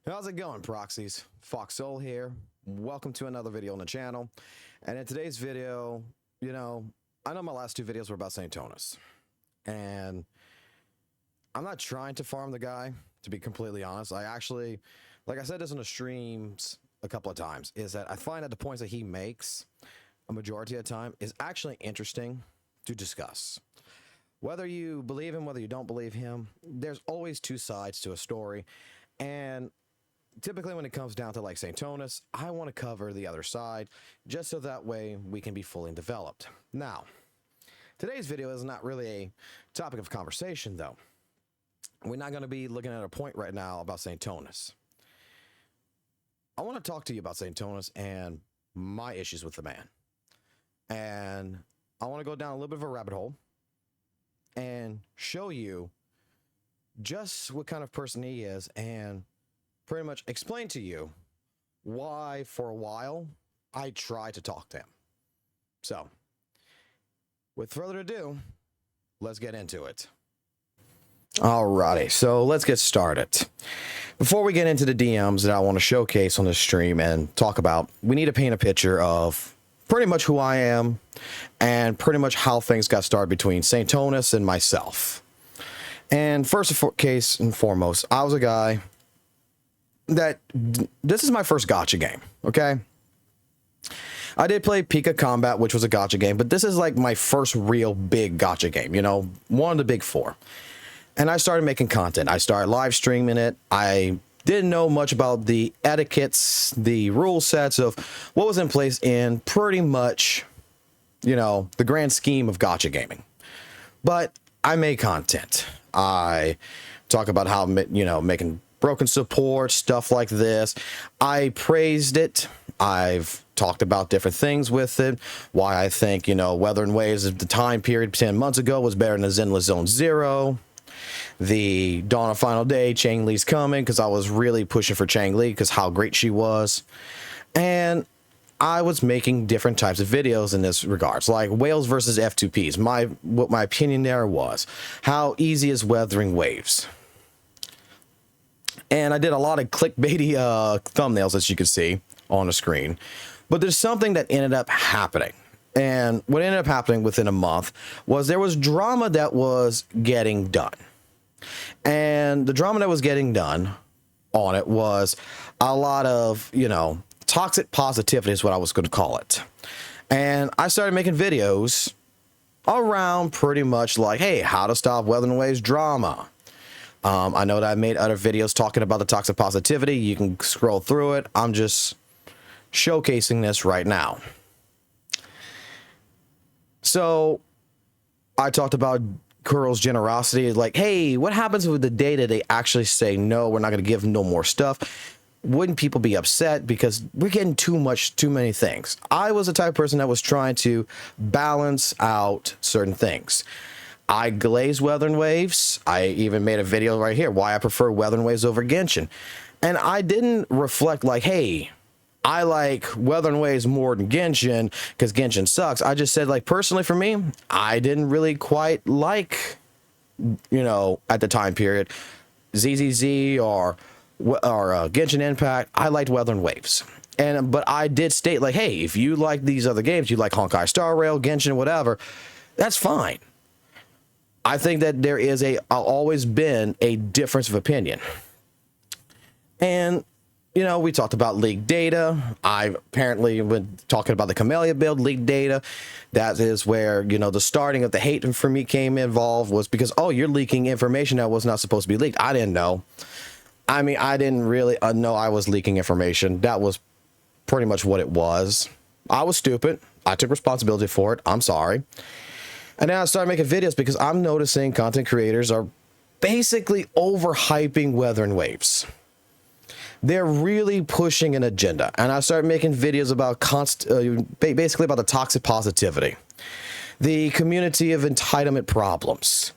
How's it going, proxies? FOXSOL here. Welcome to another video on the channel. And in today's video, I know my last two videos were about Saintontas. And I'm not trying to farm the guy, to be completely honest. I actually, like I said this on the streams a couple of times, is that I find that the points that he makes, a majority of the time, is actually interesting to discuss. Whether you believe him, whether you don't believe him, there's always two sides to a story. And typically when it comes down to like Saintontas, I want to cover the other side just so that way we can be fully developed. Now, today's video is not really a topic of conversation though. We're not going to be looking at a point right now about Saintontas. I want to talk to you about Saintontas and my issues with the man. And I want to go down a little bit of a rabbit hole and show you just what kind of person he is and pretty much explain to you why for a while I tried to talk to him. So, with further ado, let's get into it. Alrighty, so let's get started. Before we get into the DMs that I want to showcase on this stream and talk about, we need to paint a picture of pretty much who I am and pretty much how things got started between Saintontas and myself. And first case and foremost, I was a guy that this is my first gacha game, okay? I did play Pika Combat, which was a gacha game, but this is like my first real big gacha game, one of the big four. And I started making content. I started live streaming it. I didn't know much about the etiquettes, the rule sets of what was in place in pretty much, the grand scheme of gacha gaming. But I made content. I talk about how, making broken support, stuff like this. I praised it. I've talked about different things with it. Why I think, Weather and Waves of the time period 10 months ago was better than the Zenless Zone Zero. The Dawn of Final Day, Chang Li's coming, because I was really pushing for Chang Li because how great she was. And I was making different types of videos in this regards, like whales versus F2Ps. What my opinion there was, how easy is weathering waves? And I did a lot of clickbaity thumbnails, as you can see on the screen. But there's something that ended up happening. And what ended up happening within a month was there was drama that was getting done. And the drama that was getting done on it was a lot of, toxic positivity is what I was going to call it. And I started making videos around pretty much like, hey, how to stop weathering waves drama. I know that I made other videos talking about the toxic positivity. You can scroll through it. I'm just showcasing this right now. So I talked about Kurl's generosity. Like, hey, what happens with the day that they actually say, no, we're not going to give no more stuff? Wouldn't people be upset because we're getting too many things? I was the type of person that was trying to balance out certain things. I glaze Weathering Waves. I even made a video right here why I prefer Weathering Waves over Genshin. And I didn't reflect like, hey, I like Weathering Waves more than Genshin because Genshin sucks. I just said, like, personally for me, I didn't really quite like, at the time period, ZZZ or Genshin Impact. I liked Weathering Waves. But I did state, like, hey, if you like these other games, you like Honkai Star Rail, Genshin, whatever, that's fine. I think that there is always been a difference of opinion. And, we talked about leaked data. I've apparently been talking about the Camellia build, leaked data. That is where, the starting of the hate for me came involved was because, oh, you're leaking information that was not supposed to be leaked. I didn't know. I mean, I didn't really know I was leaking information. That was pretty much what it was. I was stupid. I took responsibility for it. I'm sorry. And then I started making videos because I'm noticing content creators are basically overhyping Weathering Waves. They're really pushing an agenda. And I started making videos about basically about the toxic positivity, the community of entitlement problems,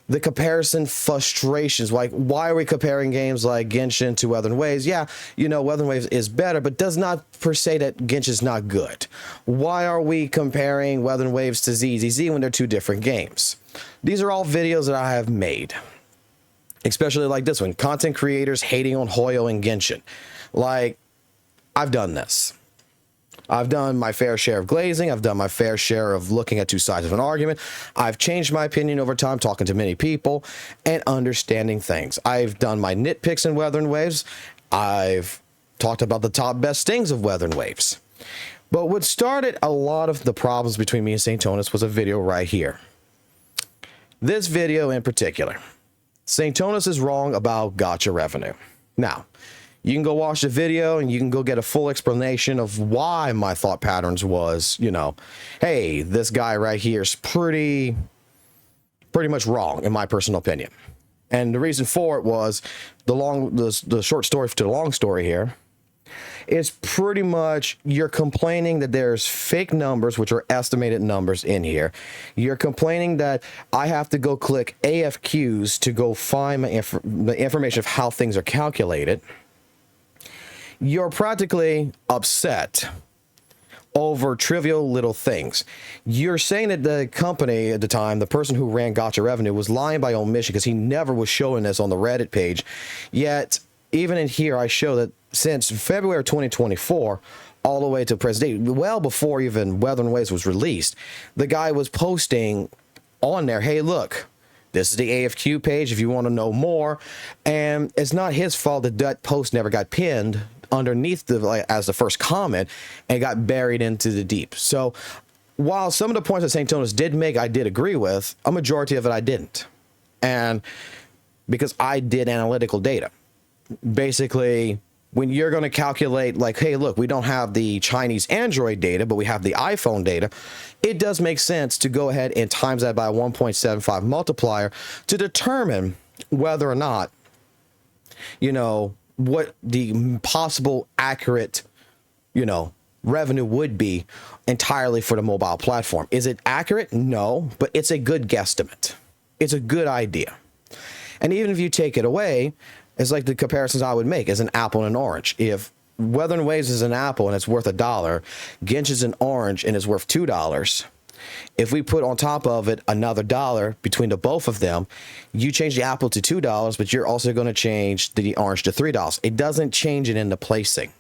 the comparison frustrations. Like, why are we comparing games like Genshin to Weathering Waves? Yeah, Weathering Waves is better, but does not per se that Genshin's not good. Why are we comparing Weathering Waves to ZZZ when they're two different games? These are all videos that I have made. especially like this one, content creators hating on Hoyo and Genshin. Like, I've done this. I've done my fair share of glazing. I've done my fair share of looking at two sides of an argument. I've changed my opinion over time, talking to many people and understanding things. I've done my nitpicks in Weathering Waves. I've talked about the top best things of Weathering Waves. But what started a lot of the problems between me and Saintontas was a video right here. This video in particular. Saintontas is wrong about gotcha revenue. Now, you can go watch the video and you can go get a full explanation of why my thought patterns was, you know, hey, this guy right here is pretty much wrong in my personal opinion. And the reason for it was the short story to the long story here is pretty much you're complaining that there's fake numbers, which are estimated numbers in here. You're complaining that I have to go click AFQs to go find the information of how things are calculated. You're practically upset over trivial little things. You're saying that the company at the time, the person who ran Gotcha Revenue, was lying by omission because he never was showing this on the Reddit page. Yet, even in here, I show that since February 2024, all the way to present date, well before even Weathering Waves was released, the guy was posting on there, hey, look, this is the AFQ page if you want to know more. And it's not his fault that that post never got pinned underneath as the first comment and got buried into the deep. So while some of the points that Saintontas did make, I did agree with, a majority of it I didn't. And because I did analytical data. Basically, when you're going to calculate like, hey, look, we don't have the Chinese Android data, but we have the iPhone data, it does make sense to go ahead and times that by a 1.75 multiplier to determine whether or not, you know, what the possible accurate, you know, revenue would be entirely for the mobile platform. Is it accurate? No, but it's a good guesstimate. It's a good idea. And even if you take it away, it's like the comparisons I would make as an apple and an orange. If Weathering Waves is an apple and it's worth $1, Genshin is an orange and it's worth $2. If we put on top of it another $1 between the both of them, you change the apple to $2, but you're also going to change the orange to $3. It doesn't change it in the placing.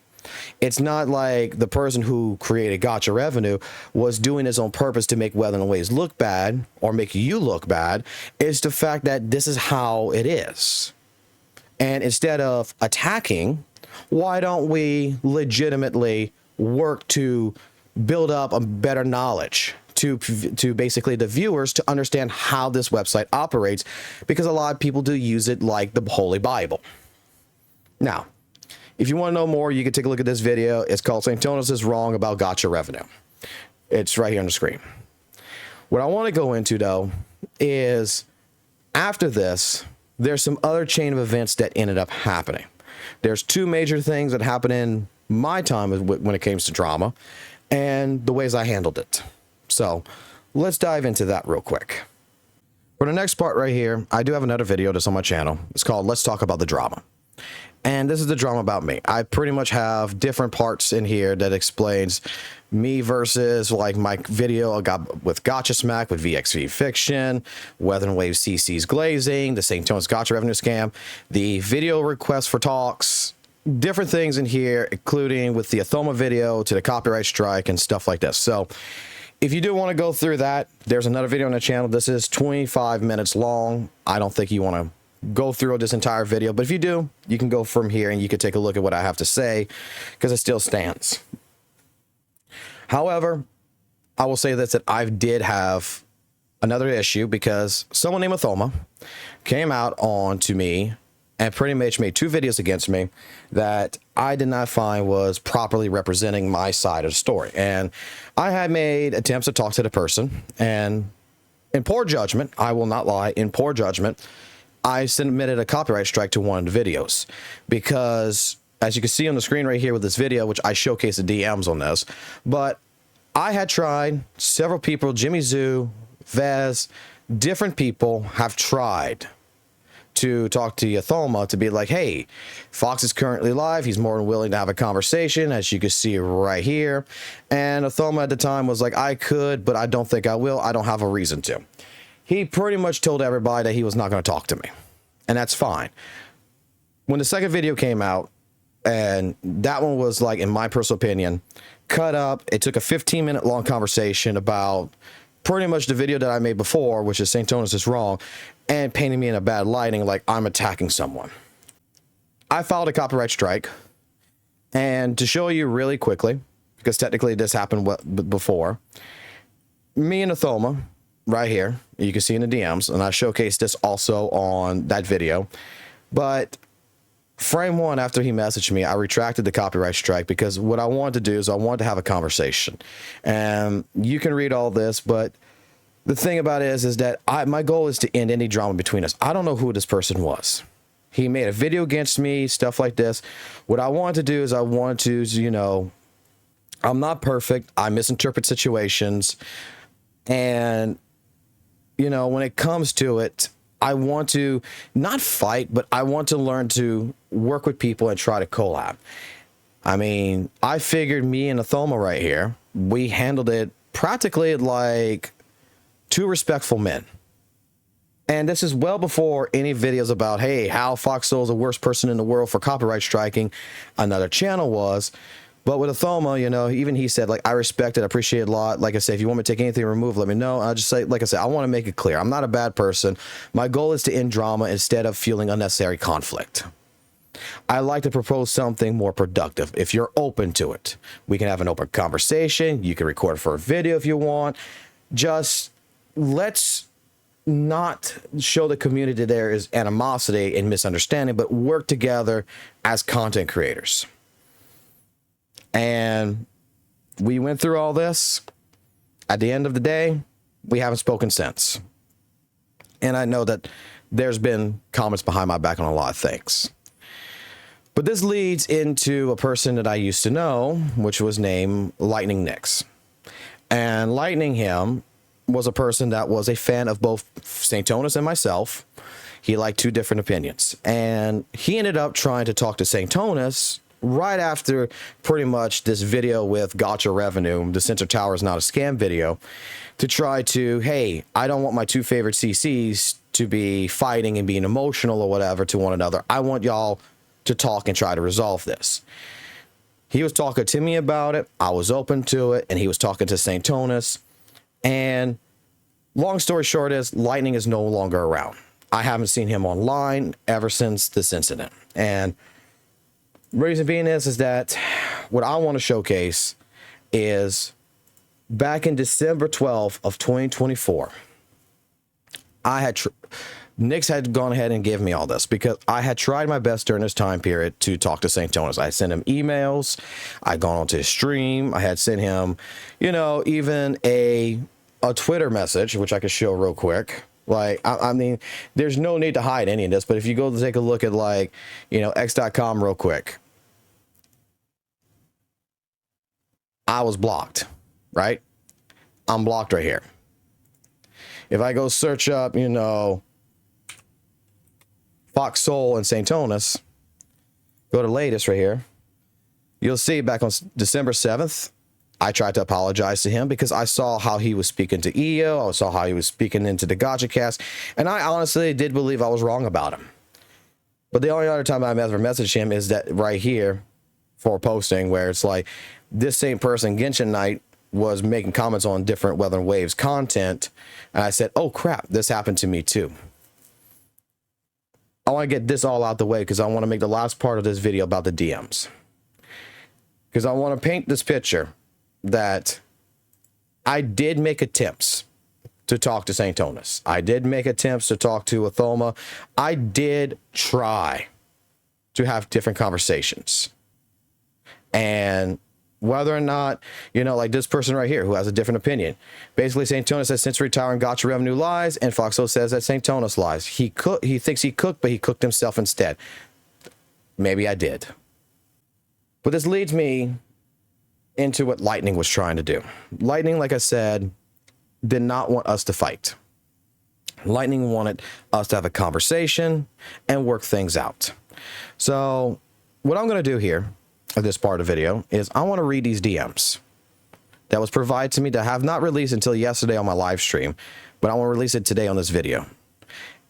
It's not like the person who created Gotcha Revenue was doing this on purpose to make Weathering Waves look bad or make you look bad. It's the fact that this is how it is. And instead of attacking, why don't we legitimately work to build up a better knowledge to basically the viewers to understand how this website operates, because a lot of people do use it like the Holy Bible. Now, if you want to know more, you can take a look at this video. It's called Saintontas is Wrong About Gotcha Revenue. It's right here on the screen. What I want to go into, though, is after this, there's some other chain of events that ended up happening. There's two major things that happened in my time when it came to drama and the ways I handled it. So let's dive into that real quick. For the next part right here, I do have another video that's on my channel. It's called Let's Talk About the Drama. And this is the drama about me. I pretty much have different parts in here that explains me versus like my video I got with Gotcha Smack, with VXV Fiction, Weathering Waves CC's Glazing, the Saintontas Gotcha Revenue Scam, the video request for talks, different things in here, including with the Athoma video to the copyright strike and stuff like this. So if you do want to go through that, there's another video on the channel. This is 25 minutes long. I don't think you want to go through this entire video, but if you do, you can go from here and you can take a look at what I have to say because it still stands. However, I will say this, that I did have another issue because someone named Athoma came out on to me and pretty much made two videos against me that I did not find was properly representing my side of the story. And I had made attempts to talk to the person, and in poor judgment, I will not lie, in poor judgment, I submitted a copyright strike to one of the videos because, as you can see on the screen right here with this video, which I showcase the DMs on this, but I had tried, several people, Jimmy Zoo, Vez, different people have tried to talk to Athoma to be like, hey, Fox is currently live. He's more than willing to have a conversation, as you can see right here. And Athoma at the time was like, I could, but I don't think I will. I don't have a reason to. He pretty much told everybody that he was not going to talk to me. and that's fine. When the second video came out, and that one was, like, in my personal opinion, cut up. It took a 15-minute long conversation about pretty much the video that I made before, which is Saintontas is wrong, and painting me in a bad lighting, like I'm attacking someone. I filed a copyright strike, and to show you really quickly, because technically this happened before, me and Athoma, right here, you can see in the DMs, and I showcased this also on that video, but frame one, after he messaged me, I retracted the copyright strike because what I wanted to do is I wanted to have a conversation. And you can read all this, but the thing about it is that my goal is to end any drama between us. I don't know who this person was. He made a video against me, stuff like this. What I wanted to do is I wanted to, you know, I'm not perfect. I misinterpret situations. And, you know, when it comes to it, I want to not fight, but I want to learn to work with people and try to collab. I mean, I figured me and Athoma right here, we handled it practically like two respectful men. And this is well before any videos about, hey, how FOXSOL is the worst person in the world for copyright striking another channel was. But with Athoma, you know, even he said, like, I respect it, I appreciate it a lot. Like I said, if you want me to take anything removed, let me know. I'll just say, like I said, I want to make it clear. I'm not a bad person. My goal is to end drama instead of fueling unnecessary conflict. I like to propose something more productive. If you're open to it, we can have an open conversation. You can record for a video if you want. Just let's not show the community there is animosity and misunderstanding, but work together as content creators. And we went through all this. At the end of the day, we haven't spoken since. And I know that there's been comments behind my back on a lot of things. But this leads into a person that I used to know, which was named Lightning Nix. And Lightning him was a person that was a fan of both Saintontas and myself. He liked two different opinions. And he ended up trying to talk to Saintontas right after pretty much this video with Gotcha Revenue, the Sensor Tower is not a scam video, to try to, hey, I don't want my two favorite CCs to be fighting and being emotional or whatever to one another. I want y'all to talk and try to resolve this. He was talking to me about it. I was open to it, and he was talking to Saintontas. And long story short is, Lightning is no longer around. I haven't seen him online ever since this incident. And reason being is that what I want to showcase is back in December 12th of 2024, I had Nix had gone ahead and given me all this because I had tried my best during this time period to talk to Saintontas. I sent him emails. I'd gone onto his stream. I had sent him, you know, even a Twitter message, which I could show real quick. Like, I mean, there's no need to hide any of this, but if you go to take a look at, like, you know, x.com real quick, I was blocked, right? I'm blocked right here. If I go search up, you know, FOXSOL and Saintontas, go to latest right here, you'll see back on December 7th, I tried to apologize to him because I saw how he was speaking to EO. I saw how he was speaking into the Gotcha cast. And I honestly did believe I was wrong about him. But the only other time I've ever messaged him is that right here for posting where it's like, this same person, Genshin Knight, was making comments on different Weather and Waves content. And I said, oh crap, this happened to me too. I want to get this all out the way because I want to make the last part of this video about the DMs. Because I want to paint this picture that I did make attempts to talk to Saintontas. I did make attempts to talk to Athoma. I did try to have different conversations. And whether or not, you know, like this person right here who has a different opinion. Basically, Saintontas says since retiring Gotcha Revenue lies, and FOXSOL says that Saintontas lies. He thinks he cooked, but he cooked himself instead. Maybe I did. But this leads me into what Lightning was trying to do. Lightning, like I said, did not want us to fight. Lightning wanted us to have a conversation and work things out. So what I'm going to do here of this part of the video is I want to read these DMs that was provided to me that I have not released until yesterday on my live stream, but I want to release it today on this video.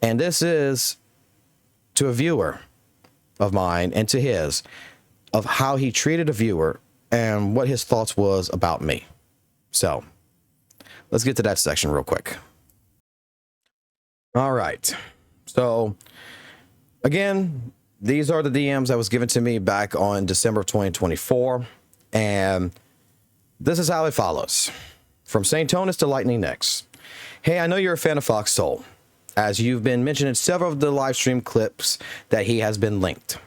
And this is to a viewer of mine and to his of how he treated a viewer and what his thoughts was about me. So let's get to that section real quick. All right. So again, these are the DMs that was given to me back on December of 2024. And this is how it follows. From Saintontas to Lightning Next. Hey, I know you're a fan of FOXSOL, as you've been mentioning several of the live stream clips that he has been linked.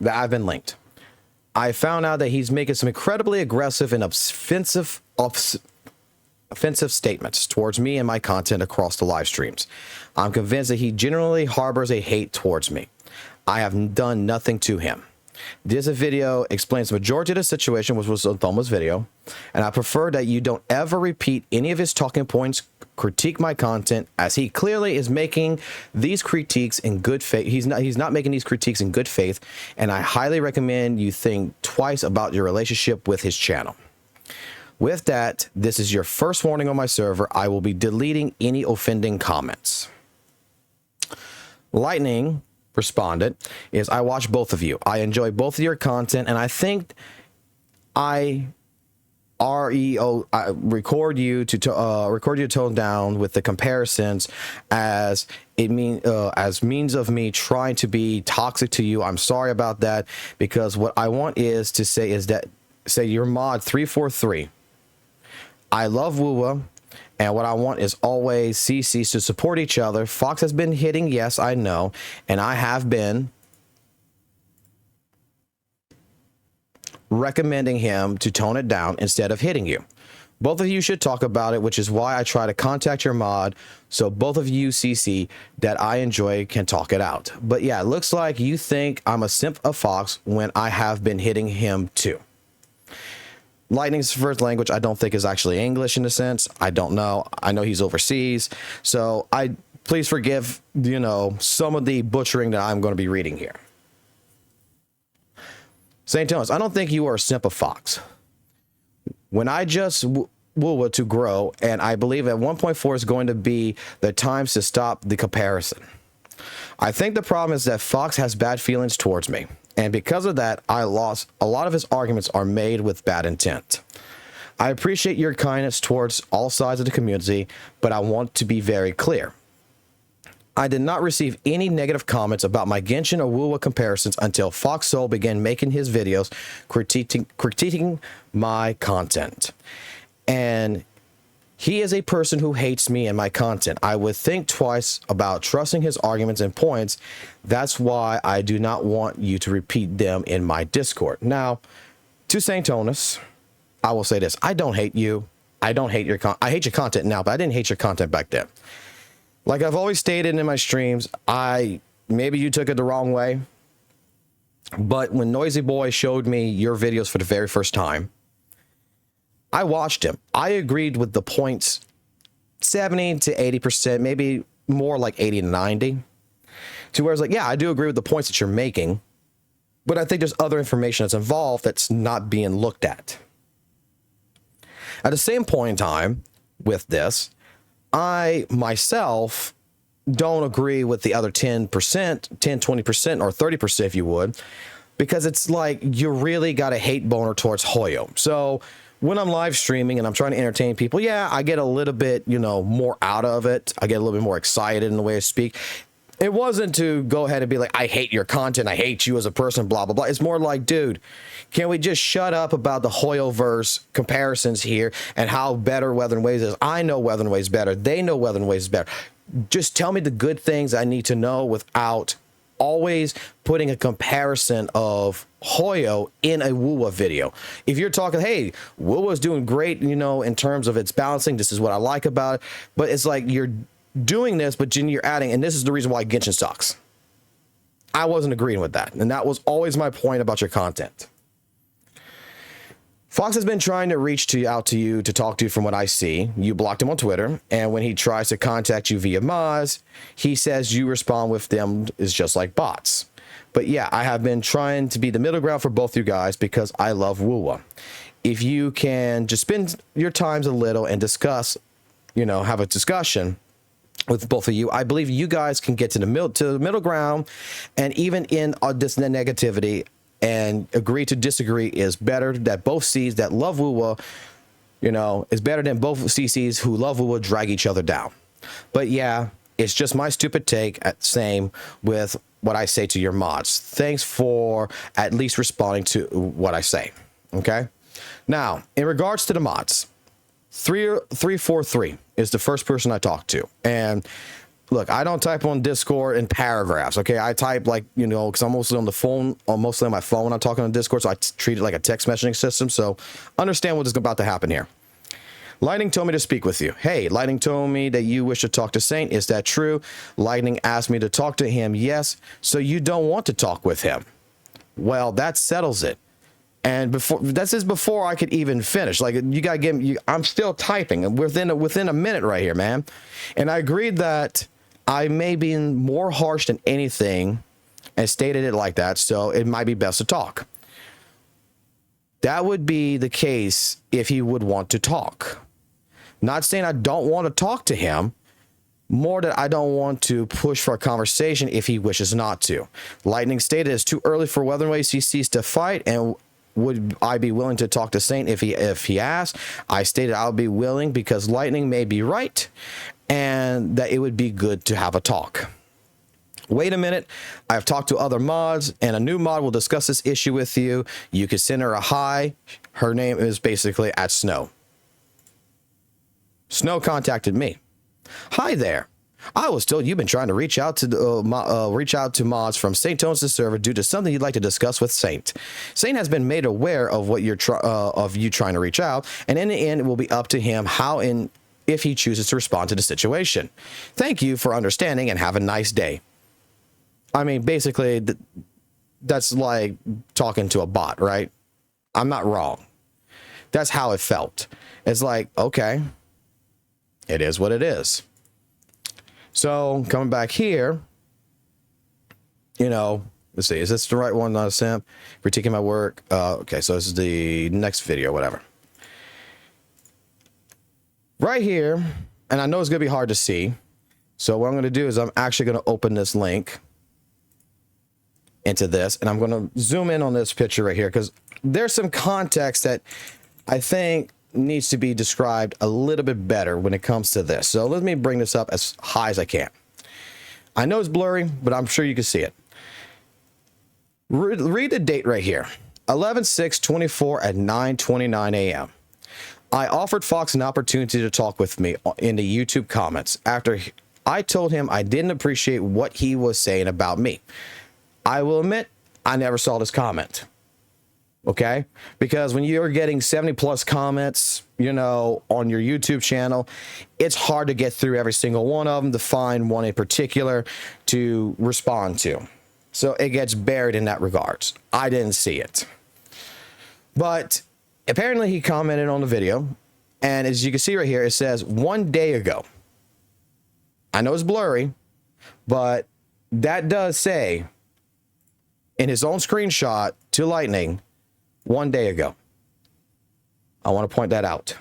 That I've been linked. I found out that he's making some incredibly aggressive and offensive statements towards me and my content across the live streams. I'm convinced that he generally harbors a hate towards me. I have done nothing to him. This video explains the majority of the situation, which was on Thoma's video, and I prefer that you don't ever repeat any of his talking points, critique my content, as he clearly is making these critiques in good faith. He's not making these critiques in good faith, and I highly recommend you think twice about your relationship with his channel. With that, this is your first warning on my server. I will be deleting any offending comments. Lightning responded is, I watch both of you. I enjoy both of your content, and I think I record you to tone down with the comparisons as means of me trying to be toxic to you. I'm sorry about that, because what I want is to say is that your mod 343. I love WUWA. And what I want is always CCs to support each other. Fox has been hitting, yes, I know. And I have been recommending him to tone it down instead of hitting you. Both of you should talk about it, which is why I try to contact your mod, so both of you CC that I enjoy can talk it out. But yeah, it looks like you think I'm a simp of Fox when I have been hitting him too. Lightning's first language, I don't think, is actually English in a sense. I don't know. I know he's overseas. So please forgive, some of the butchering that I'm going to be reading here. Saintontas, I don't think you are a simp of Fox. When I just WUWA to grow, and I believe that 1.4 is going to be the times to stop the comparison. I think the problem is that Fox has bad feelings towards me. And because of that, I lost a lot of his arguments are made with bad intent. I appreciate your kindness towards all sides of the community, but I want to be very clear. I did not receive any negative comments about my Genshin or WUWA comparisons until FOXSOL began making his videos critiquing my content. And he is a person who hates me and my content. I would think twice about trusting his arguments and points. That's why I do not want you to repeat them in my Discord. Now, to Saintontas, I will say this. I don't hate you. I don't hate your I hate your content now, but I didn't hate your content back then. Like I've always stated in my streams, maybe you took it the wrong way, but when Noisy Boy showed me your videos for the very first time, I watched him. I agreed with the points 70 to 80%, maybe more like 80 to 90. To where it's like, yeah, I do agree with the points that you're making, but I think there's other information that's involved that's not being looked at. At the same point in time with this, I myself don't agree with the other 10%, 10, 20%, or 30% if you would, because it's like you really got a hate boner towards Hoyo. So when I'm live streaming and I'm trying to entertain people, yeah, I get a little bit, more out of it. I get a little bit more excited in the way I speak. It wasn't to go ahead and be like, I hate your content, I hate you as a person, blah, blah, blah. It's more like, dude, can we just shut up about the Hoyoverse comparisons here and how better Weathering Waves is? I know Weathering Waves better. They know Weathering Waves better. Just tell me the good things I need to know without always putting a comparison of Hoyo in a WUWA video. If you're talking, hey, WUWA is doing great, in terms of its balancing, this is what I like about it, but it's like you're doing this, but then you're adding, and this is the reason why Genshin sucks. I wasn't agreeing with that, and that was always my point about your content. Fox has been trying to reach out to you to talk to you from what I see. You blocked him on Twitter, and when he tries to contact you via Moz, he says you respond with them is just like bots. But yeah, I have been trying to be the middle ground for both you guys because I love WUWA. If you can just spend your times a little and discuss, have a discussion, with both of you. I believe you guys can get to the middle ground, and even in this negativity, and agree to disagree is better. That both C's that love WUWA, you know, is better than both CCs who love WUWA drag each other down. But yeah, it's just my stupid take. Same with what I say to your mods. Thanks for at least responding to what I say. Okay. Now, in regards to the mods, 343 is the first person I talked to. And look, I don't type on Discord in paragraphs. Okay. I type like, you know, because I'm mostly on the phone, or mostly on my phone when I'm talking on Discord. So I treat it like a text messaging system. So understand what is about to happen here. Lightning told me to speak with you. Hey, Lightning told me that you wish to talk to Saint. Is that true? Lightning asked me to talk to him. Yes. So you don't want to talk with him. Well, that settles it. And this is before I could even finish. Like, you gotta give me. I'm still typing within a minute right here, man. And I agreed that I may be more harsh than anything, and stated it like that. So it might be best to talk. That would be the case if he would want to talk. Not saying I don't want to talk to him. More that I don't want to push for a conversation if he wishes not to. Lightning stated it's too early for Weatherway CCs to fight, and would I be willing to talk to Saint if he asked? I stated I'll be willing because Lightning may be right, and that it would be good to have a talk. Wait a minute. I've talked to other mods, and a new mod will discuss this issue with you. You could send her a hi. Her name is basically @Snow. Snow contacted me. Hi there. I was told you've been trying to reach out to mods from Saintontas server due to something you'd like to discuss with Saint. Saint has been made aware of what you're trying to reach out, and in the end, it will be up to him how and if he chooses to respond to the situation. Thank you for understanding, and have a nice day. I mean, basically, that's like talking to a bot, right? I'm not wrong. That's how it felt. It's like, okay, it is what it is. So coming back here, you know, let's see, is this the right one? Not a simp. Critiquing my work. Okay, so this is the next video, whatever. Right here, and I know it's going to be hard to see. So what I'm going to do is I'm actually going to open this link into this, and I'm going to zoom in on this picture right here because there's some context that I think needs to be described a little bit better when it comes to this. So let me bring this up as high as I can. I know it's blurry, but I'm sure you can see it. Read the date right here. 11/6/24 at 9:29 a.m. I offered Fox an opportunity to talk with me in the YouTube comments after I told him I didn't appreciate what he was saying about me. I will admit, I never saw this comment. Okay, because when you're getting 70 plus comments, you know, on your YouTube channel, it's hard to get through every single one of them to find one in particular to respond to. So it gets buried in that regards. I didn't see it, but apparently he commented on the video, and as you can see right here, it says 1 day ago. I know it's blurry, but that does say in his own screenshot to Lightning 1 day ago. I want to point that out.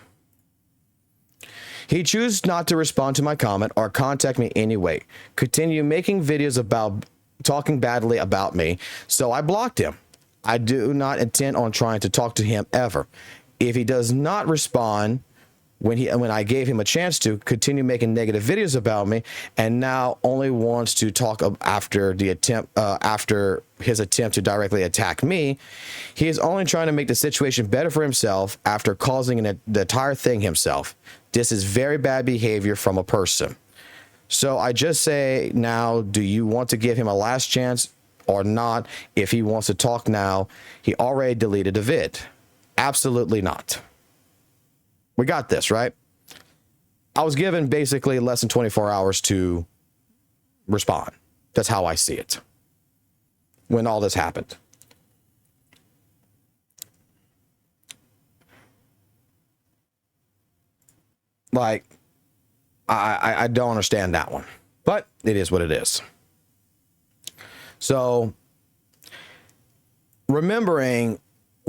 He chose not to respond to my comment or contact me anyway. Continue making videos about talking badly about me, so I blocked him. I do not intend on trying to talk to him ever. If he does not respond when I gave him a chance to continue making negative videos about me, and now only wants to talk after his attempt to directly attack me, he is only trying to make the situation better for himself after causing the entire thing himself. This is very bad behavior from a person. So I just say now, do you want to give him a last chance or not? If he wants to talk now, he already deleted the vid. Absolutely not. We got this, right? I was given basically less than 24 hours to respond. That's how I see it when all this happened. Like, I don't understand that one, but it is what it is. So remembering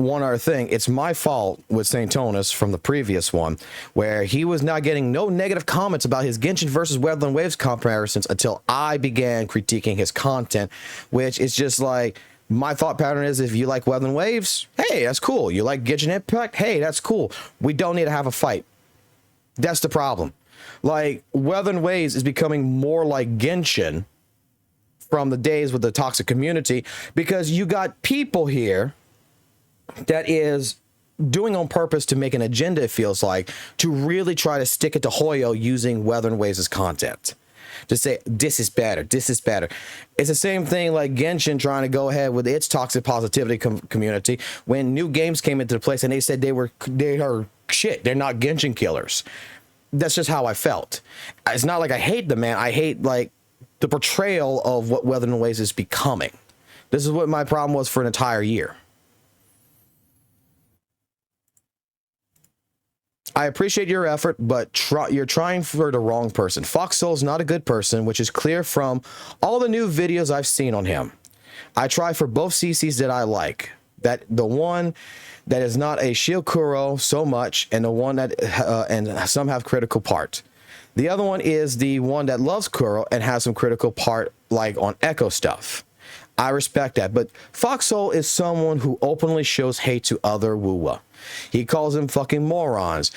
one other thing. It's my fault with Saintontas from the previous one, where he was not getting no negative comments about his Genshin versus Weatherland Waves comparisons until I began critiquing his content, which is just like, my thought pattern is, if you like Weatherland Waves, hey, that's cool. You like Genshin Impact, hey, that's cool. We don't need to have a fight. That's the problem. Like, Weatherland Waves is becoming more like Genshin from the days with the toxic community, because you got people here that is doing on purpose to make an agenda, it feels like, to really try to stick it to Hoyo using Weatherland Waves' content. To say, this is better, this is better. It's the same thing like Genshin trying to go ahead with its toxic positivity community when new games came into the place and they said they are shit, they're not Genshin killers. That's just how I felt. It's not like I hate the man, I hate like the portrayal of what Weatherland Waves is becoming. This is what my problem was for an entire year. I appreciate your effort, but you're trying for the wrong person. FOXSOL is not a good person, which is clear from all the new videos I've seen on him. I try for both CCs that I like. That the one that is not a shield Kuro so much, and the one that and some have critical part. The other one is the one that loves Kuro and has some critical part, like on Echo stuff. I respect that, but FOXSOL is someone who openly shows hate to other WUWA. He calls them fucking morons.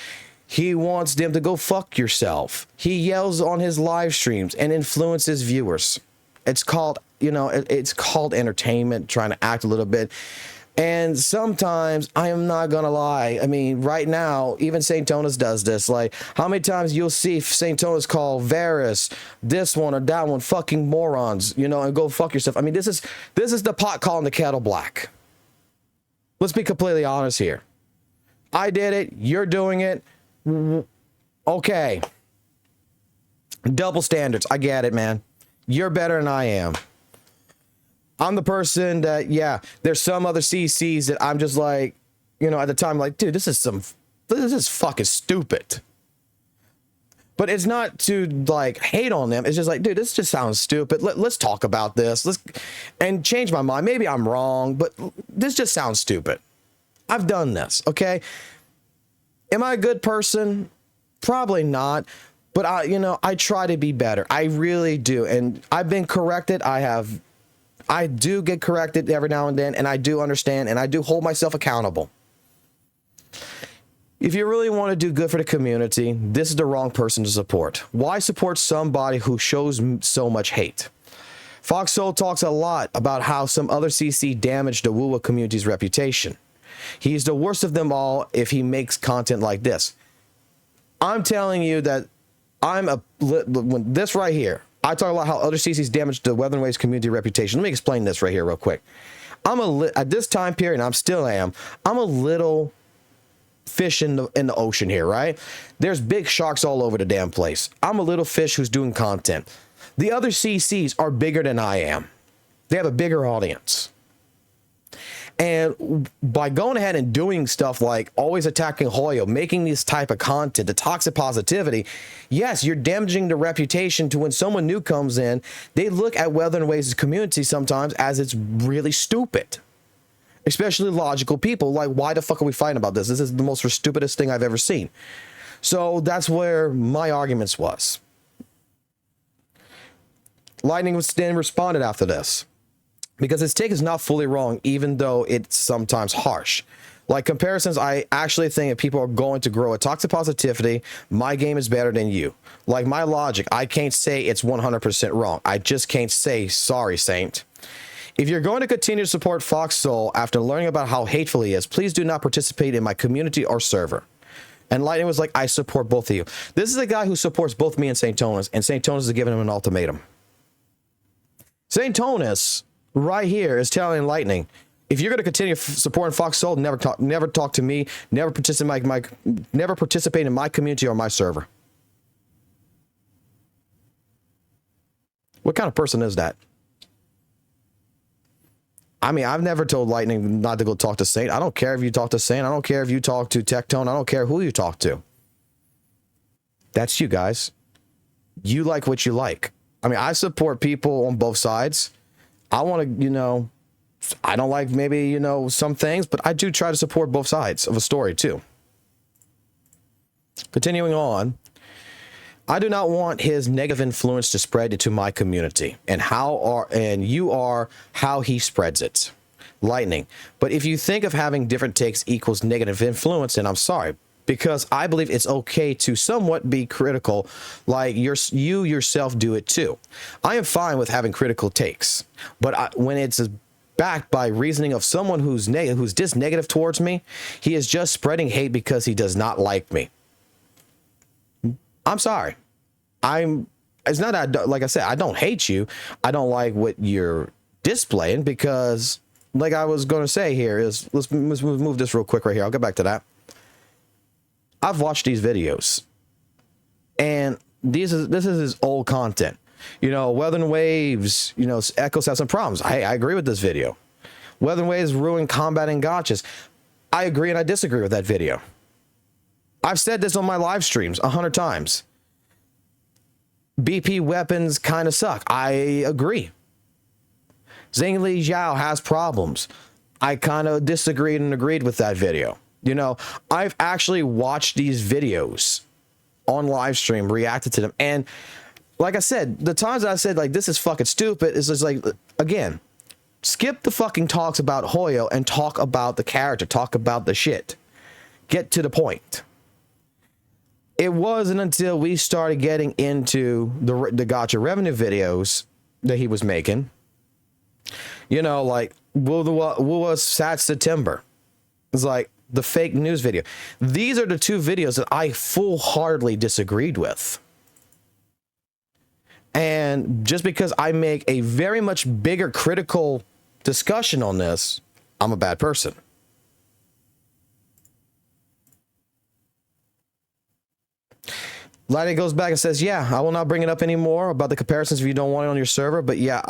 He wants them to go fuck yourself. He yells on his live streams and influences viewers. It's called, you know, it's called entertainment, trying to act a little bit. And sometimes, I am not gonna lie, I mean, right now, even Saintontas does this. Like, how many times you'll see Saintontas call Varus, this one or that one, fucking morons, you know, and go fuck yourself. I mean, this is the pot calling the kettle black. Let's be completely honest here. I did it, you're doing it. Okay. Double standards, I get it, man. You're better than I am. I'm the person that, yeah, there's some other CCs that I'm just like, you know, at the time, like, dude, this is fucking stupid. But it's not to like hate on them. It's just like, dude, this just sounds stupid. Let's talk about this. And change my mind. Maybe I'm wrong, but this just sounds stupid. I've done this, okay? Am I a good person? Probably not. But I try to be better. I really do. And I've been corrected. I do get corrected every now and then, and I do understand, and I do hold myself accountable. If you really want to do good for the community, this is the wrong person to support. Why support somebody who shows so much hate? FOXSOL talks a lot about how some other CC damaged the WUWA community's reputation. He's the worst of them all if he makes content like this. I'm telling you that this right here, I talk about how other CCs damaged the Weatherland Waves community reputation. Let me explain this right here real quick. At this time period, and I'm a little fish in the ocean here, right? There's big sharks all over the damn place. I'm a little fish who's doing content. The other CCs are bigger than I am. They have a bigger audience. And by going ahead and doing stuff like always attacking Hoyo, making this type of content, the toxic positivity, yes, you're damaging the reputation to when someone new comes in, they look at Weatherland Waves' community sometimes as it's really stupid. Especially logical people, like, why the fuck are we fighting about this? This is the most stupidest thing I've ever seen. So that's where my arguments was. Lightning then responded after this. Because his take is not fully wrong, even though it's sometimes harsh. Like comparisons, I actually think if people are going to grow a toxic positivity, my game is better than you. Like my logic, I can't say it's 100% wrong. I just can't say, sorry, Saint. If you're going to continue to support FOXSOL after learning about how hateful he is, please do not participate in my community or server. And Lightning was like, I support both of you. This is a guy who supports both me and Saintontas is giving him an ultimatum. Saintontas right here is telling Lightning, if you're going to continue supporting FOXSOL, never talk to me, never participate in my community or my server. What kind of person is that? I mean, I've never told Lightning not to go talk to Saint. I don't care if you talk to Saint. I don't care if you talk to Tectone. I don't care who you talk to. That's you guys. You like what you like. I mean, I support people on both sides. I want to, I don't like maybe, you know, some things, but I do try to support both sides of a story too. Continuing on, I do not want his negative influence to spread into my community, and you are how he spreads it. Lightning. But if you think of having different takes equals negative influence, then I'm sorry, because I believe it's okay to somewhat be critical, like you yourself do it too. I am fine with having critical takes, but when it's backed by reasoning of someone who's just negative towards me, he is just spreading hate because he does not like me. I'm sorry. It's not that, like I said, I don't hate you. I don't like what you're displaying because, like I was going to say here is, let's move this real quick right here. I'll get back to that. I've watched these videos, and this is his old content. You know, Weather and Waves, you know, Echoes have some problems. Hey, I agree with this video. Weather and Waves ruin combat and gotchas. I agree and I disagree with that video. I've said this on my live streams 100 times. BP weapons kind of suck. I agree. Zhang Zhao has problems. I kind of disagreed and agreed with that video. You know, I've actually watched these videos on live stream, reacted to them. And like I said, the times that I said, like, this is fucking stupid, is just like, again, skip the fucking talks about Hoyo and talk about the character, talk about the shit. Get to the point. It wasn't until we started getting into the gotcha revenue videos that he was making, you know, like WUWA Sat September. It's like the fake news video. These are the two videos that I full-heartedly disagreed with. And just because I make a very much bigger critical discussion on this, I'm a bad person. Lightning goes back and says, yeah, I will not bring it up anymore about the comparisons if you don't want it on your server. But yeah,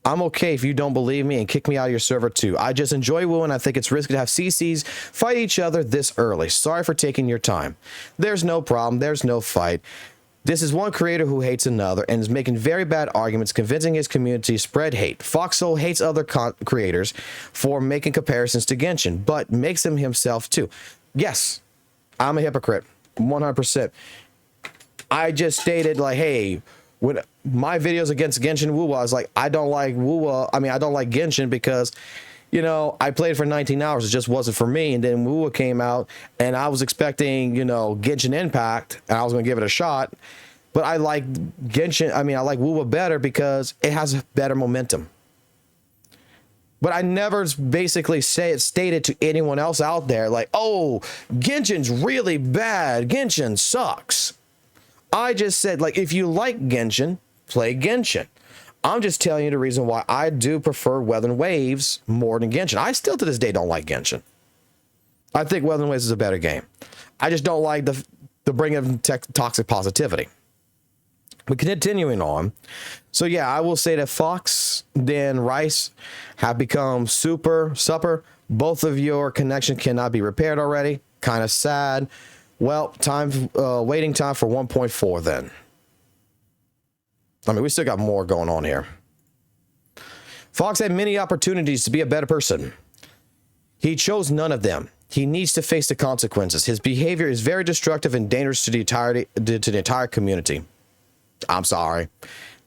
I'm okay if you don't believe me and kick me out of your server too. I just enjoy WUWA and I think it's risky to have CCs fight each other this early. Sorry for taking your time. There's no problem. There's no fight. This is one creator who hates another and is making very bad arguments, convincing his community to spread hate. FOXSOL hates other creators for making comparisons to Genshin, but makes them himself too. Yes, I'm a hypocrite, 100%. I just stated, like, hey, when my videos against Genshin WUWA, I was like, I don't like WUWA. I mean, I don't like Genshin because, you know, I played for 19 hours. It just wasn't for me. And then WUWA came out and I was expecting, you know, Genshin Impact and I was going to give it a shot. But I like Genshin. I mean, I like WUWA better because it has better momentum. But I never basically stated to anyone else out there, like, oh, Genshin's really bad. Genshin sucks. I just said, like, if you like Genshin, play Genshin. I'm just telling you the reason why I do prefer Weather and Waves more than Genshin. I still to this day don't like Genshin. I think Weather and Waves is a better game. I just don't like the bringing of toxic positivity. But continuing on. So yeah, I will say that Fox, then Rice have become super supper. Both of your connection cannot be repaired already. Kind of sad. Well, waiting time for 1.4 then. I mean, we still got more going on here. Fox had many opportunities to be a better person. He chose none of them. He needs to face the consequences. His behavior is very destructive and dangerous to the entire community. I'm sorry.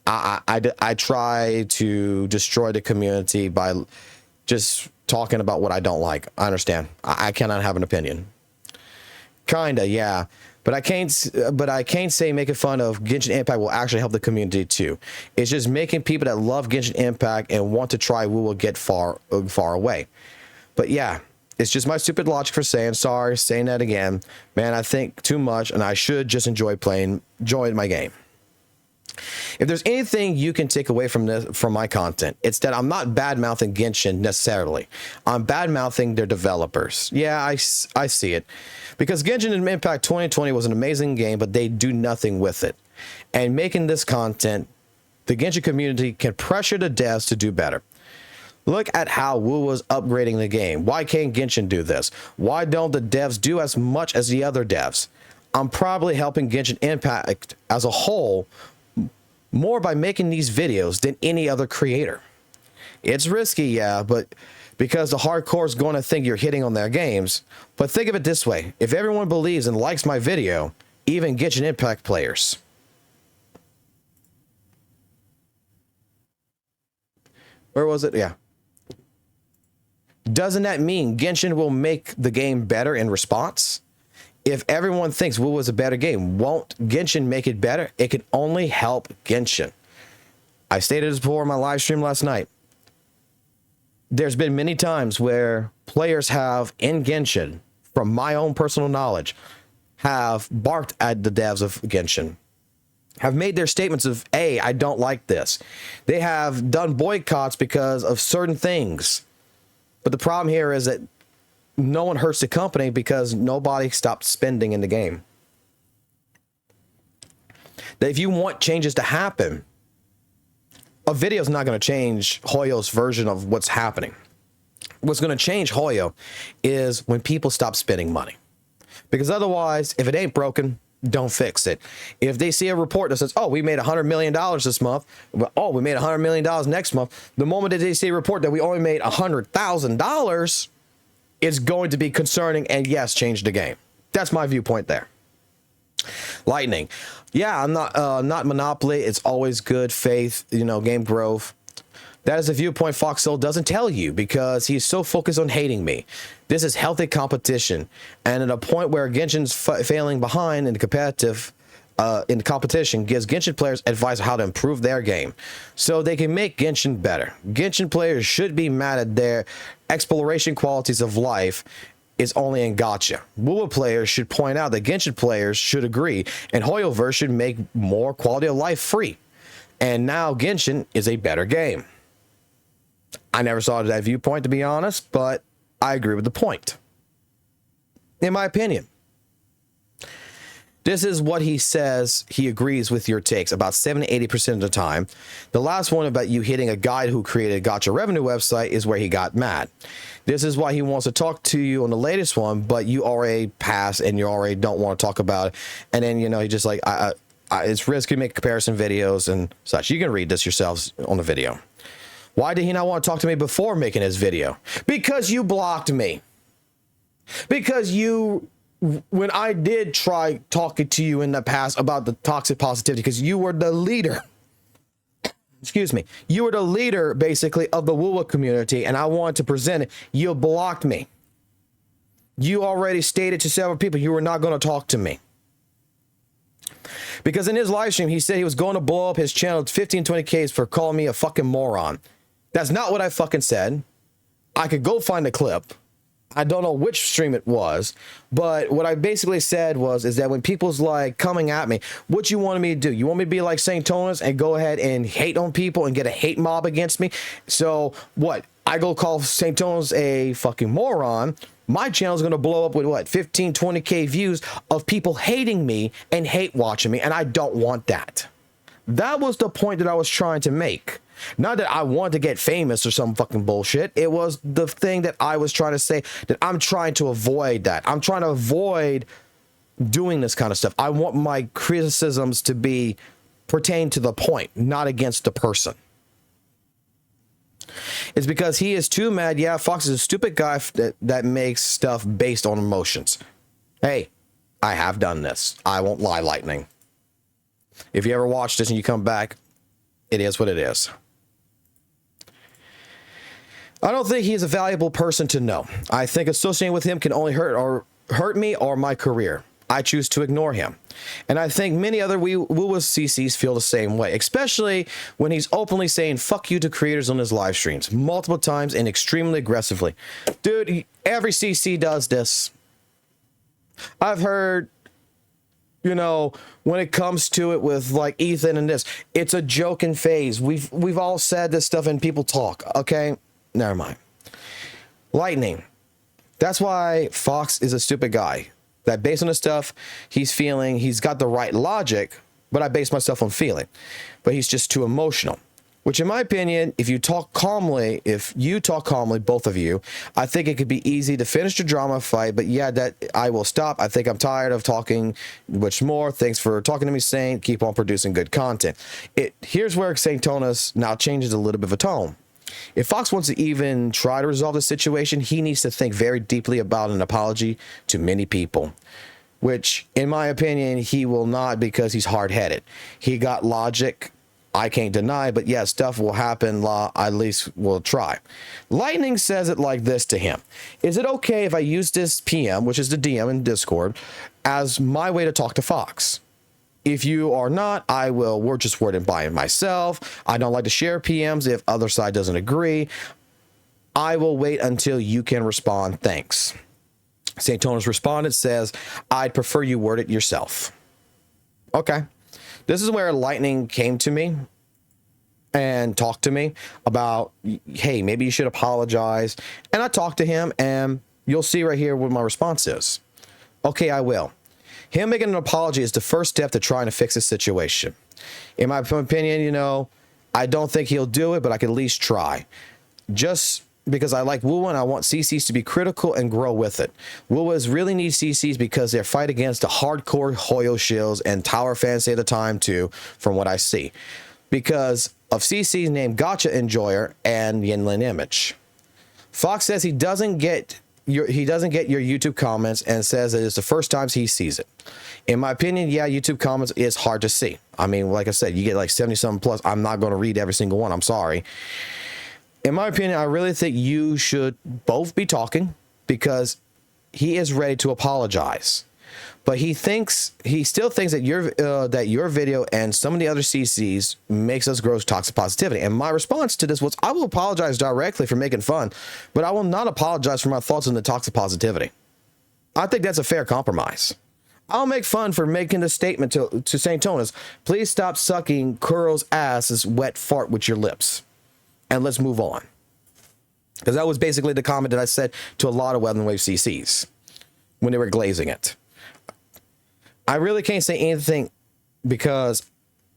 I try to destroy the community by just talking about what I don't like. I understand. I cannot have an opinion. Kinda, yeah. But I can't say making fun of Genshin Impact will actually help the community too. It's just making people that love Genshin Impact and want to try WUWA get far away. But yeah, it's just my stupid logic for saying that again. Man, I think too much and I should just enjoy my game. If there's anything you can take away from my content, it's that I'm not bad-mouthing Genshin necessarily. I'm bad-mouthing their developers. Yeah, I see it. Because Genshin Impact 2020 was an amazing game, but they do nothing with it. And making this content, the Genshin community can pressure the devs to do better. Look at how WUWA's upgrading the game. Why can't Genshin do this? Why don't the devs do as much as the other devs? I'm probably helping Genshin Impact as a whole more by making these videos than any other creator. It's risky, yeah, but because the hardcore is going to think you're hitting on their games. But think of it this way. If everyone believes and likes my video, even Genshin Impact players, where was it? Yeah. Doesn't that mean Genshin will make the game better in response? If everyone thinks WUWA is a better game, won't Genshin make it better? It can only help Genshin. I stated this before in my live stream last night. There's been many times where players have, in Genshin, from my own personal knowledge, have barked at the devs of Genshin, have made their statements of, hey, I don't like this. They have done boycotts because of certain things. But the problem here is that no one hurts the company because nobody stopped spending in the game. That if you want changes to happen, a video is not going to change Hoyo's version of what's happening. What's going to change Hoyo is when people stop spending money. Because otherwise, if it ain't broken, don't fix it. If they see a report that says, oh, we made $100 million this month, oh, we made $100 million next month, the moment that they see a report that we only made $100,000, it's going to be concerning and, yes, change the game. That's my viewpoint there. Lightning. Yeah, I'm not Monopoly. It's always good faith, you know, game growth. That is a viewpoint FOXSOL doesn't tell you because he's so focused on hating me. This is healthy competition, and at a point where Genshin's failing behind in the competitive, in the competition, gives Genshin players advice on how to improve their game, so they can make Genshin better. Genshin players should be mad at their exploration qualities of life is only in gacha. WUWA players should point out that Genshin players should agree, and Hoyoverse should make more quality of life free. And now Genshin is a better game. I never saw that viewpoint, to be honest, but I agree with the point. In my opinion, this is what he says. He agrees with your takes about 70-80% of the time. The last one about you hitting a guy who created a gacha revenue website is where he got mad. This is why he wants to talk to you on the latest one, but you already passed and you already don't want to talk about it. And then, you know, he just like, it's risky to make comparison videos and such. You can read this yourselves on the video. Why did he not want to talk to me before making his video? Because you blocked me. Because you, when I did try talking to you in the past about the toxic positivity, because you were the leader. Excuse me. You were the leader, basically, of the WUWA community, and I wanted to present it. You blocked me. You already stated to several people you were not going to talk to me. Because in his live stream, he said he was going to blow up his channel 15-20Ks for calling me a fucking moron. That's not what I fucking said. I could go find the clip. I don't know which stream it was, but what I basically said is that when people's like coming at me, what you wanted me to do? You want me to be like Saintontas and go ahead and hate on people and get a hate mob against me? So what? I go call Saintontas a fucking moron. My channel's going to blow up with what? 15-20K views of people hating me and hate watching me, and I don't want that. That was the point that I was trying to make. Not that I want to get famous or some fucking bullshit. It was the thing that I was trying to say, that I'm trying to avoid that. I'm trying to avoid doing this kind of stuff. I want my criticisms to be pertain to the point, not against the person. It's because he is too mad. Yeah, Fox is a stupid guy that makes stuff based on emotions. Hey, I have done this. I won't lie, Lightning. If you ever watch this and you come back, it is what it is. I don't think he's a valuable person to know. I think associating with him can only hurt me or my career. I choose to ignore him. And I think many other WUWA CCs feel the same way, especially when he's openly saying fuck you to creators on his live streams multiple times and extremely aggressively. Dude, every CC does this. I've heard, you know, when it comes to it with like Ethan and this, it's a joking phase. We've all said this stuff and people talk, okay? Never mind. Lightning. That's why Fox is a stupid guy. That based on the stuff he's feeling, he's got the right logic, but I base myself on feeling. But he's just too emotional. Which in my opinion, if you talk calmly, both of you, I think it could be easy to finish the drama fight. But yeah, that I will stop. I think I'm tired of talking much more. Thanks for talking to me, Saint. Keep on producing good content. Here's where Saintontas now changes a little bit of a tone. If Fox wants to even try to resolve the situation, he needs to think very deeply about an apology to many people, which, in my opinion, he will not, because he's hard-headed. He got logic, I can't deny, but yeah, stuff will happen. At least we'll try. Lightning says it like this to him: is it okay if I use this PM, which is the DM in Discord, as my way to talk to Fox? If you are not, we're just wording by it myself. I don't like to share PMs if other side doesn't agree. I will wait until you can respond. Thanks. Saintontas responded, says, I'd prefer you word it yourself. Okay. This is where Lightning came to me and talked to me about, hey, maybe you should apologize. And I talked to him, and you'll see right here what my response is. Okay, I will. Him making an apology is the first step to trying to fix the situation. In my opinion, I don't think he'll do it, but I can at least try. Just because I like WUWA and I want CCs to be critical and grow with it. WUWAs really need CCs because they're fight against the hardcore Hoyo shills, and Tower fans say the time too, from what I see. Because of CCs named Gotcha Enjoyer and Yinlin Image. Fox says he doesn't get your YouTube comments and says that it's the first time he sees it. In my opinion, yeah, YouTube comments is hard to see. I mean, like I said, you get like 70-something plus. I'm not going to read every single one. I'm sorry. In my opinion, I really think you should both be talking, because he is ready to apologize. But he still thinks that your video and some of the other CCs makes us grow toxic positivity. And my response to this was, I will apologize directly for making fun, but I will not apologize for my thoughts on the toxic positivity. I think that's a fair compromise. I'll make fun for making the statement to Saintontas, please stop sucking Curl's ass's wet fart with your lips. And let's move on. Because that was basically the comment that I said to a lot of Weather Wave CCs when they were glazing it. I really can't say anything because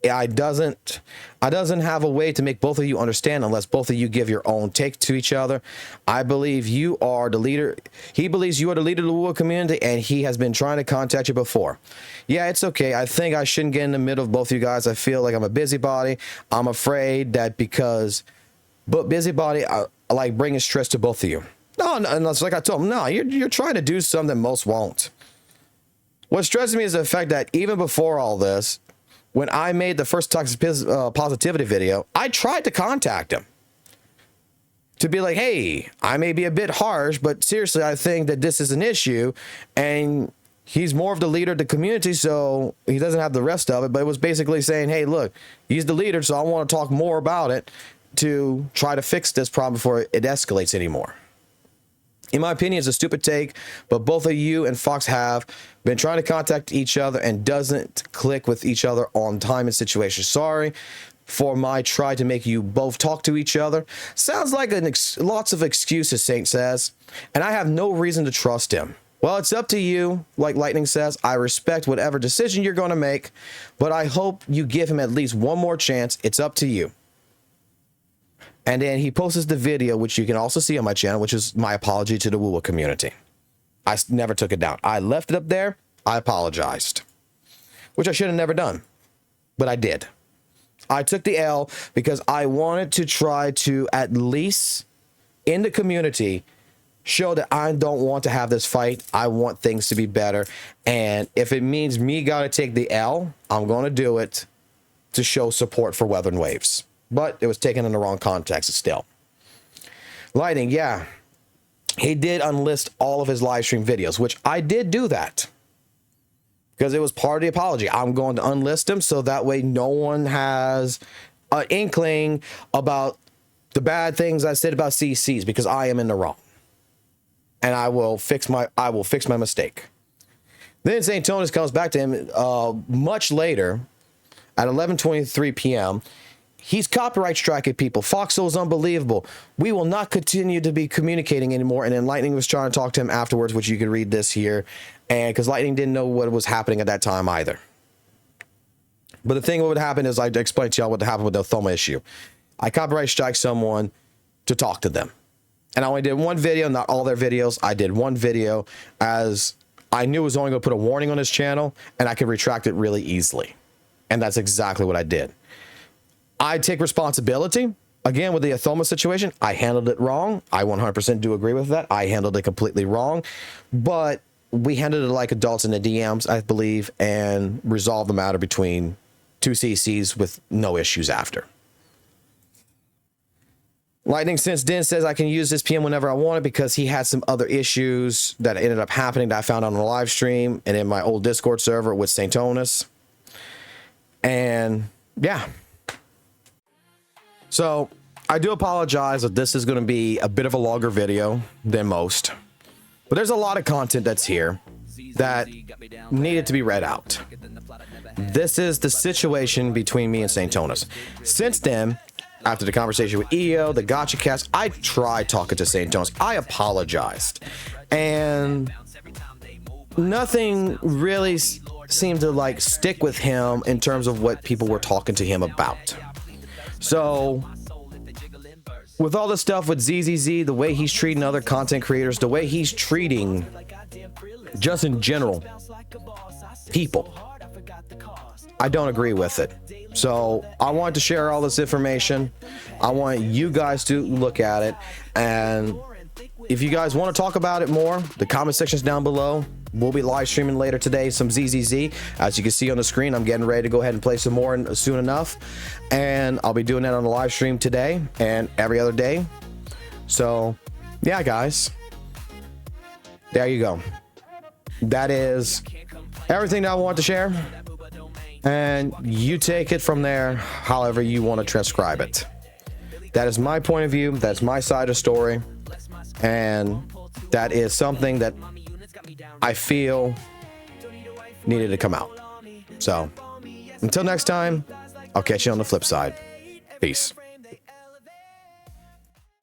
I doesn't have a way to make both of you understand unless both of you give your own take to each other. I believe you are the leader. He believes you are the leader of the WUWA community, and he has been trying to contact you before. Yeah, it's okay. I think I shouldn't get in the middle of both of you guys. I feel like I'm a busybody. I'm afraid that but busybody, I like bringing stress to both of you. No, and it's like I told him, no, you're trying to do something most won't. What stresses me is the fact that even before all this, when I made the first toxic positivity video, I tried to contact him to be like, hey, I may be a bit harsh, but seriously, I think that this is an issue, and he's more of the leader of the community, so he doesn't have the rest of it. But it was basically saying, hey, look, he's the leader, so I want to talk more about it to try to fix this problem before it escalates anymore. In my opinion, it's a stupid take, but both of you and Fox have been trying to contact each other and doesn't click with each other on time and situation. Sorry for my try to make you both talk to each other. Sounds like lots of excuses, Saint says, and I have no reason to trust him. Well, it's up to you. Like Lightning says, I respect whatever decision you're going to make, but I hope you give him at least one more chance. It's up to you. And then he posts the video, which you can also see on my channel, which is my apology to the WUWA community. I never took it down. I left it up there. I apologized, which I should have never done, but I did. I took the L because I wanted to try to, at least in the community, show that I don't want to have this fight. I want things to be better. And if it means me got to take the L, I'm going to do it to show support for Weather and Waves. But it was taken in the wrong context still. Lightning, yeah. He did unlist all of his live stream videos, which I did do that. Because it was part of the apology. I'm going to unlist them so that way no one has an inkling about the bad things I said about CCs, because I am in the wrong. And I will fix my mistake. Then Saintontas comes back to him much later at 11:23 p.m. He's copyright striking people. FOXSOL is unbelievable. We will not continue to be communicating anymore. And then Lightning was trying to talk to him afterwards, which you can read this here. And because Lightning didn't know what was happening at that time either. But the thing what would happen is I explained to y'all what happened with the Thoma issue. I copyright strike someone to talk to them. And I only did one video, not all their videos. I did one video as I knew it was only going to put a warning on his channel and I could retract it really easily. And that's exactly what I did. I take responsibility again, with the Athoma situation, I handled it wrong. I 100% do agree with that. I handled it completely wrong, but we handled it like adults in the DMs, I believe, and resolved the matter between two CCs with no issues after. Lightning Since Den says I can use this PM whenever I want it because he had some other issues that ended up happening that I found on the live stream and in my old Discord server with Saintontas. And yeah. So I do apologize if this is going to be a bit of a longer video than most, but there's a lot of content that's here that needed to be read out. This is the situation between me and Saintontas. Since then, after the conversation with EO, the gotcha cast, I tried talking to Saintontas. I apologized, and nothing really seemed to like stick with him in terms of what people were talking to him about. So with all the stuff with ZZZ, the way he's treating other content creators, the way he's treating just in general people, I don't agree with it. So I wanted to share all this information. I want you guys to look at it, and if you guys want to talk about it more, the comment section's down below. We'll be live streaming later today some ZZZ. As you can see on the screen, I'm getting ready to go ahead and play some more soon enough, and I'll be doing that on the live stream today and every other day. So yeah, guys, there you go. That is everything that I want to share, and you take it from there however you want to transcribe it. That is my point of view. That's my side of the story, and that is something that I feel needed to come out. So until next time, I'll catch you on the flip side. Peace.